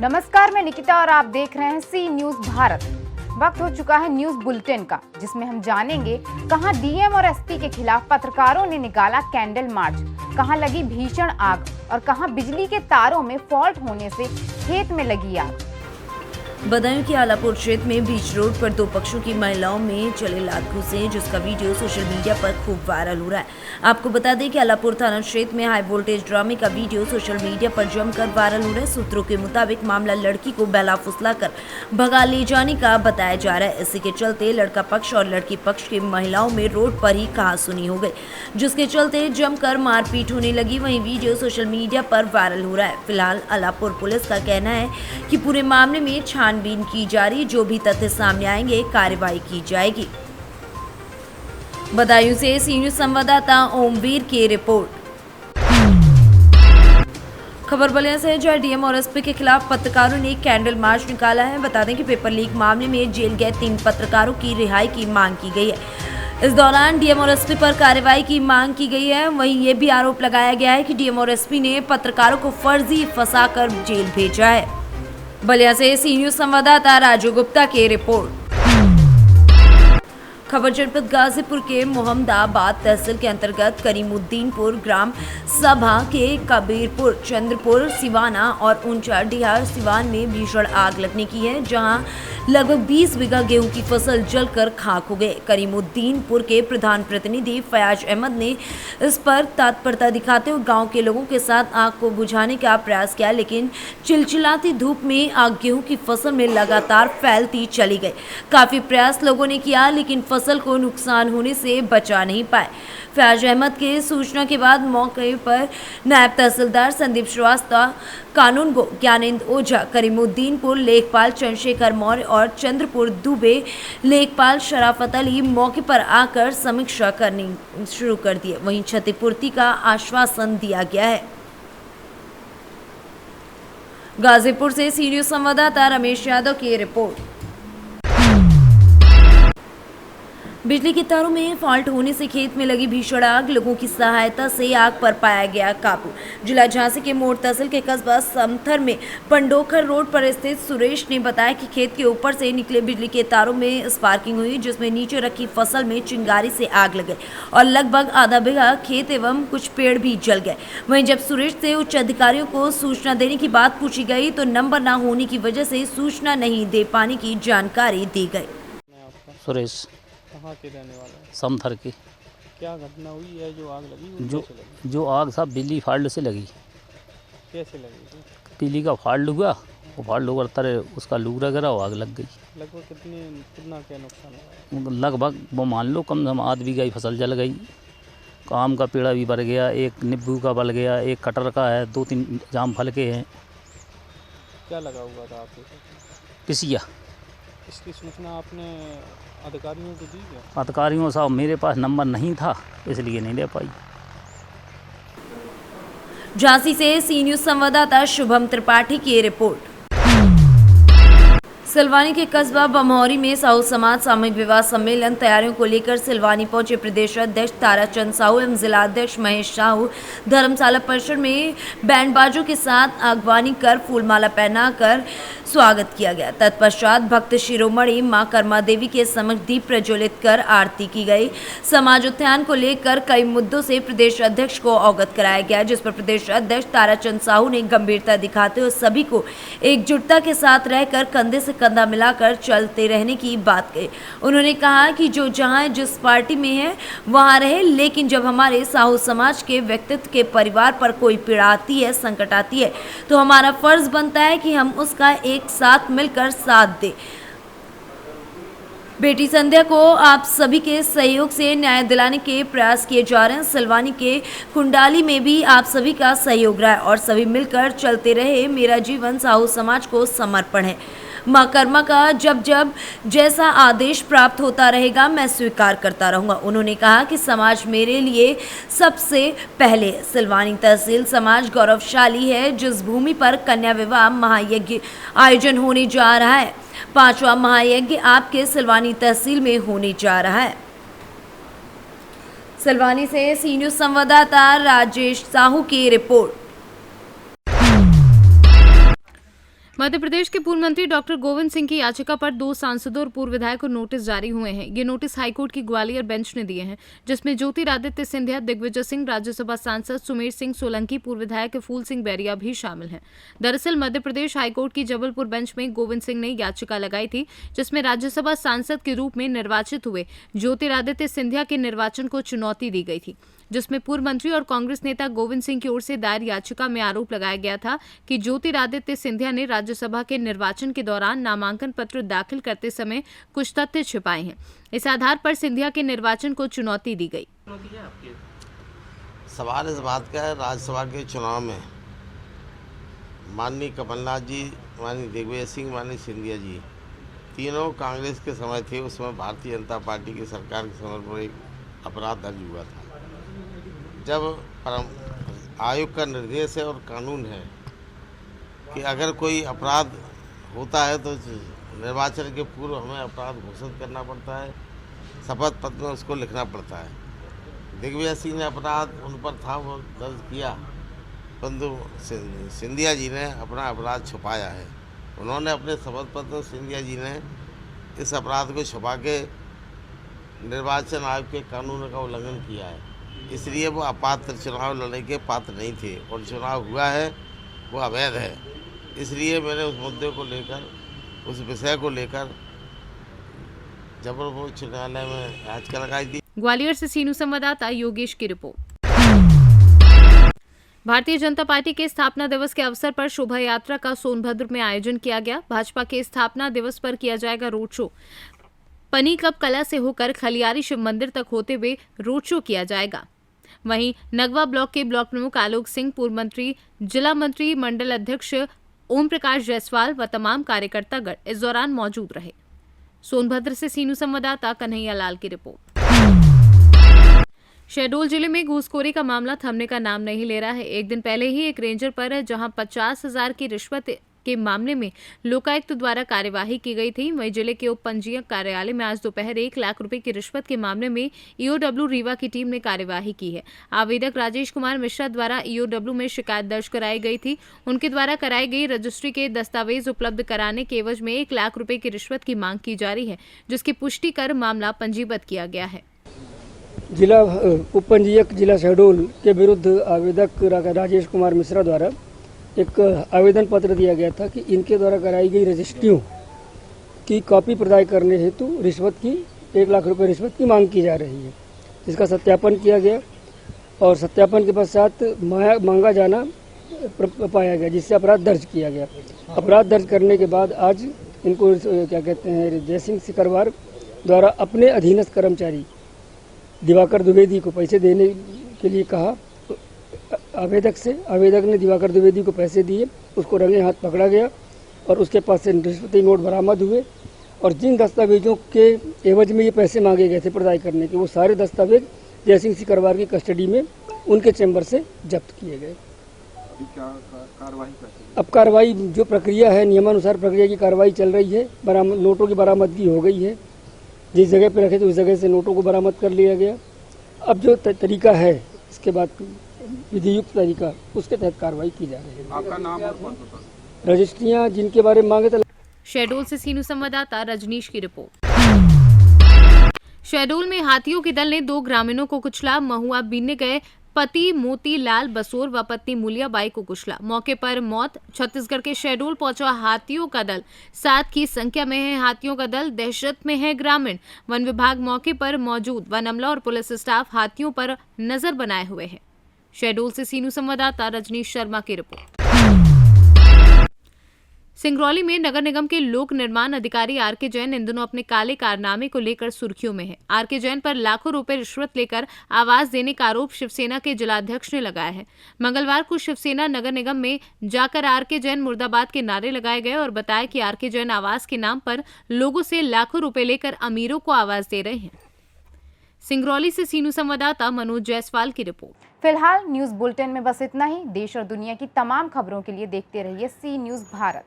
नमस्कार, मैं निकिता और आप देख रहे हैं सी न्यूज भारत। वक्त हो चुका है न्यूज बुलेटिन का, जिसमें हम जानेंगे कहां डीएम और एसपी के खिलाफ पत्रकारों ने निकाला कैंडल मार्च, कहां लगी भीषण आग और कहां बिजली के तारों में फॉल्ट होने से खेत में लगी आग। बदायूं के आलापुर क्षेत्र में बीच रोड पर दो पक्षों की महिलाओं में चले लात घुसे, जिसका वीडियो सोशल मीडिया पर खूब वायरल हो रहा है। आपको बता दें कि आलापुर थाना क्षेत्र में हाई वोल्टेज ड्रामे का वीडियो सोशल मीडिया पर जमकर वायरल हो रहा है। सूत्रों के मुताबिक मामला लड़की को बहला फुसलाकर भगा ले जाने का बताया जा रहा है। इसी के चलते लड़का पक्ष और लड़की पक्ष की महिलाओं में रोड पर ही कहासुनी हो गई, जिसके चलते जमकर मारपीट होने लगी। वहीं वीडियो सोशल मीडिया पर वायरल हो रहा है। फिलहाल आलापुर पुलिस का कहना है कि पूरे मामले में छानबीन की जा रही, जो भी तथ्य सामने आएंगे कार्रवाई की जाएगी। बदायूं से सी न्यूज संवाददाता ओमवीर की रिपोर्ट। खबर बलिया से जहां डीएम और एसपी के खिलाफ पत्रकारों ने कैंडल मार्च निकाला है। बता दें कि पेपर लीक मामले में जेल गए 3 पत्रकारों की रिहाई की मांग की गई है। इस दौरान डीएम और एसपी पर कार्रवाई की मांग की गई है। वहीं ये भी आरोप लगाया गया है कि डीएम और एसपी ने पत्रकारों को फर्जी फंसाकर जेल भेजा है। बलिया से सी न्यूज संवाददाता राजू गुप्ता की रिपोर्ट। खबर जनपद गाजीपुर के मोहम्मदाबाद तहसील के अंतर्गत करीमुद्दीनपुर ग्राम सभा के कबीरपुर, चंद्रपुर, सिवाना और ऊंचा डिहार सिवान में भीषण आग लगने की है, जहां लगभग 20 बीघा गेहूं की फसल जलकर खाक हो गए। करीमुद्दीनपुर के प्रधान प्रतिनिधि फयाज अहमद ने इस पर तत्परता दिखाते हुए गांव के लोगों के साथ आग को बुझाने का प्रयास किया, लेकिन चिलचिलाती धूप में आग गेहूं की फसल में लगातार फैलती चली गई। काफी प्रयास लोगों ने किया, लेकिन फसल को नुकसान होने से बचा नहीं पाए। फयाज अहमद के सूचना के बाद मौके पर नायब तहसीलदार संदीप श्रीवास्तव, कानून गो ज्ञानेंद्र ओझा, करीमुद्दीनपुर लेखपाल चंद्रशेखर मौर्य और चंद्रपुर दुबे लेखपाल शराफत अली मौके पर आकर समीक्षा करनी शुरू कर दी। वहीं क्षतिपूर्ति का आश्वासन दिया गया है। गाजीपुर से सी न्यूज संवाददाता रमेश यादव की रिपोर्ट। बिजली के तारों में फॉल्ट होने से खेत में लगी भीषण आग, लोगों की सहायता से आग पर पाया गया काबू। जिला झांसी के मोड़ तहसील के कस्बा समथर में पंडोखर रोड पर स्थित सुरेश ने बताया कि खेत के ऊपर से निकले बिजली के तारों में स्पार्किंग हुई, जिसमें नीचे रखी फसल में चिंगारी से आग लग गई और लगभग आधा बीघा खेत एवं कुछ पेड़ भी जल गए। वहीं जब सुरेश से उच्च अधिकारियों को सूचना देने की बात पूछी गई तो नंबर न होने की वजह से सूचना नहीं दे पाने की जानकारी दी गई। सुरेश कहाँ के रहने वाले हैं? समथर की। क्या घटना हुई है जो आग लगी? वो जो कैसे लगी? जो आग साहब बिजली फाल्ट से लगी। कैसे लगी थी? बिजली का फाल्ट हुआ, वो फाल्ट होकर तरह उसका लूग वगैरह वो आग लग गई। लगभग कितना क्या नुकसान हुआ? लगभग वो मान लो कम से कम आध बीघा फसल जल गई। आम का पेड़ा भी बढ़ गया, एक नींबू का बल गया, एक कटर का है, 2-3 जामफल के हैं। क्या लगा हुआ था आपके? पिसिया इसकी सूचना आपने अधिकारियों को दी क्या? अधिकारियों साहब मेरे पास नंबर नहीं था, इसलिए नहीं ले पाई। झांसी से सी न्यूज संवाददाता शुभम त्रिपाठी की रिपोर्ट। सिलवानी के कस्बा बमौरी में साहू समाज सामूहिक विवाह सम्मेलन तैयारियों को लेकर सिलवानी पहुंचे प्रदेश अध्यक्ष ताराचंद साहू एवं जिला अध्यक्ष महेश साहू। धर्मशाला परिसर में बैंडबाजों के साथ अगवानी कर फूलमाला पहनाकर स्वागत किया गया। तत्पश्चात भक्त शिरोमणि मां कर्मा देवी के समक्ष दीप प्रज्वलित कर आरती की गई। समाज उत्थान को लेकर कई मुद्दों से प्रदेश अध्यक्ष को अवगत कराया गया, जिस पर प्रदेश अध्यक्ष ताराचंद साहू ने गंभीरता दिखाते हुए सभी को एकजुटता के साथ रहकर कंधे से कंधा मिलाकर चलते रहने की बात कही। उन्होंने कहा कि जो जहां जिस पार्टी में है वहां रहे, लेकिन जब हमारे साहू समाज के व्यक्तित्व के परिवार पर कोई पीड़ा आती है, संकट आती है, तो हमारा फर्ज बनता है कि हम उसका एक साथ मिलकर साथ दें। बेटी संध्या को आप सभी के सहयोग से न्याय दिलाने के प्रयास किए जा रहे हैं। सिलवानी के कुंडाली में भी आप सभी का सहयोग रहा है और सभी मिलकर चलते रहे। मेरा जीवन साहू समाज को समर्पण है। मां कर्मा का जब जब जैसा आदेश प्राप्त होता रहेगा मैं स्वीकार करता रहूंगा। उन्होंने कहा कि समाज मेरे लिए सबसे पहले। सिलवानी तहसील समाज गौरवशाली है, जिस भूमि पर कन्या विवाह महायज्ञ आयोजन होने जा रहा है। 5वां महायज्ञ आपके सिलवानी तहसील में होने जा रहा है। सिलवानी से सी न्यूज संवाददाता राजेश साहू की रिपोर्ट। मध्य प्रदेश के पूर्व मंत्री डॉक्टर गोविंद सिंह की याचिका पर 2 सांसदों और पूर्व विधायक को नोटिस जारी हुए हैं। ये नोटिस हाईकोर्ट की ग्वालियर बेंच ने दिए हैं, जिसमें ज्योतिरादित्य सिंधिया, दिग्विजय सिंह, राज्यसभा सांसद सुमेर सिंह सोलंकी, पूर्व विधायक फूल सिंह बैरिया भी शामिल हैं। दरअसल मध्य प्रदेश हाईकोर्ट की जबलपुर बेंच में गोविंद सिंह ने याचिका लगाई थी, जिसमें राज्यसभा सांसद के रूप में निर्वाचित हुए ज्योतिरादित्य सिंधिया के निर्वाचन को चुनौती दी गई थी, जिसमें पूर्व मंत्री और कांग्रेस नेता गोविंद सिंह की ओर से दायर याचिका में आरोप लगाया गया था कि ज्योतिरादित्य सिंधिया ने राज्यसभा के निर्वाचन के दौरान नामांकन पत्र दाखिल करते समय कुछ तथ्य छिपाए हैं। इस आधार पर सिंधिया के निर्वाचन को चुनौती दी गई। सवाल इस बात का है, राज्यसभा के चुनाव में माननीय कमलनाथ जी, माननीय दिग्विजय सिंह, माननीय सिंधिया जी तीनों कांग्रेस के समय थे। उसमें भारतीय जनता पार्टी की सरकार के समय पर एक अपराध दर्ज हुआ था। जब आयोग का निर्देश है और कानून है कि अगर कोई अपराध होता है तो निर्वाचन के पूर्व हमें अपराध घोषित करना पड़ता है, शपथ पत्र में उसको लिखना पड़ता है। दिग्विजय सिंह ने अपराध उन पर था, वो दर्ज किया, परंतु सिंधिया जी ने अपना अपराध छुपाया है। उन्होंने अपने शपथ पत्र में सिंधिया जी ने इस अपराध को छुपा के निर्वाचन आयोग के कानून का उल्लंघन किया है, इसलिए वो अपात्र चुनाव लड़ने के पात्र नहीं थे और चुनाव हुआ है वो अवैध है। इसलिए मैंने उस मुद्दे को लेकर, उस विषय को लेकर जबलपुर उच्च न्यायालय में याचिका लगाई थी। ग्वालियर से सीनू संवाददाता योगेश की रिपोर्ट। भारतीय जनता पार्टी के स्थापना दिवस के अवसर पर शोभा यात्रा का सोनभद्र में आयोजन किया गया। भाजपा के स्थापना दिवस पर किया जाएगा रोड शो। पनी क्लब कला से होकर खलियारी शिव मंदिर तक होते हुए रोड शो किया जाएगा। वहीं नगवा ब्लॉक के ब्लॉक प्रमुख आलोक सिंह, पूर्व मंत्री, जिला मंत्री मंडल अध्यक्ष ओम प्रकाश जायसवाल व तमाम कार्यकर्तागण इस दौरान मौजूद रहे। सोनभद्र से सीनू संवाददाता कन्हैया लाल की रिपोर्ट। शहडोल जिले में घूसखोरी का मामला थमने का नाम नहीं ले रहा है। एक दिन पहले ही एक रेंजर पर जहां 50,000 की रिश्वत के मामले में लोकायुक्त द्वारा कार्यवाही की गई थी, वहीं जिले के उप पंजीयक कार्यालय में आज दोपहर 1 लाख रुपए की रिश्वत के मामले में ईओडब्ल्यू रीवा की टीम ने कार्यवाही की है। आवेदक राजेश कुमार मिश्रा द्वारा ईओडब्ल्यू में शिकायत दर्ज कराई गई थी। उनके द्वारा कराई गई रजिस्ट्री के दस्तावेज उपलब्ध कराने के एवज में 1 लाख रुपए की रिश्वत की मांग की जा रही है, जिसकी पुष्टि कर मामला पंजीबद्ध किया गया है। जिला उप पंजीयक जिला शहडोल के विरुद्ध आवेदक राजेश कुमार मिश्रा द्वारा एक आवेदन पत्र दिया गया था कि इनके द्वारा कराई गई रजिस्ट्रियों की कॉपी प्रदान करने हेतु रिश्वत की 1 लाख रुपए रिश्वत की मांग की जा रही है, जिसका सत्यापन किया गया और सत्यापन के पश्चात मांगा जाना पाया गया, जिससे अपराध दर्ज किया गया। अपराध दर्ज करने के बाद आज इनको क्या कहते हैं, जयसिंह सिकरवार द्वारा अपने अधीनस्थ कर्मचारी दिवाकर द्विवेदी को पैसे देने के लिए कहा। आवेदक ने दिवाकर द्विवेदी को पैसे दिए, उसको रंगे हाथ पकड़ा गया और उसके पास से रिश्वती नोट बरामद हुए और जिन दस्तावेजों के एवज में ये पैसे मांगे गए थे प्रदान करने के, वो सारे दस्तावेज जयसिंह सिकरवार की कस्टडी में उनके चैम्बर से जब्त किए गए। अब कार्रवाई जो प्रक्रिया है, नियमानुसार प्रक्रिया की कार्रवाई चल रही है। नोटों की बरामदगी हो गई है, जिस जगह पे रखे थे उस जगह से नोटों को बरामद कर लिया गया। अब जो तरीका है, इसके बाद विधियुक्त तरीका, उसके तहत कार्रवाई की जा रही है। आपका नाम और पद बताइए। रजिस्ट्रियां जिनके बारे में मांगे थे। शहडोल से सीनू संवाददाता रजनीश की रिपोर्ट। शहडोल में हाथियों के दल ने 2 ग्रामीणों को कुचला। महुआ बीनने गए पति मोतीलाल बसोर व पत्नी मुलियाबाई को कुचला, मौके पर मौत। छत्तीसगढ़ के शहडोल पहुंचा हाथियों का दल, 7 की संख्या में है हाथियों का दल, दहशत में है ग्रामीण। वन विभाग मौके पर मौजूद, वन अमला और पुलिस स्टाफ हाथियों पर नजर बनाए हुए है। शहडोल से सीनू संवाददाता रजनीश शर्मा की रिपोर्ट। सिंगरौली में नगर निगम के लोक निर्माण अधिकारी आर.के. जैन इन दिनों अपने काले कारनामे को लेकर सुर्खियों में है। आर.के. जैन पर लाखों रुपए रिश्वत लेकर आवास देने का आरोप शिवसेना के जिलाध्यक्ष ने लगाया है। मंगलवार को शिवसेना नगर निगम में जाकर आर.के. जैन मुर्दाबाद के नारे लगाए गए और बताया कि आर.के. जैन आवास के नाम पर लोगों से लाखों रुपए लेकर अमीरों को आवास दे रहे हैं। सिंगरौली से सीनू संवाददाता मनोज जायसवाल की रिपोर्ट। फिलहाल न्यूज बुलेटिन में बस इतना ही। देश और दुनिया की तमाम खबरों के लिए देखते रहिए सी न्यूज भारत।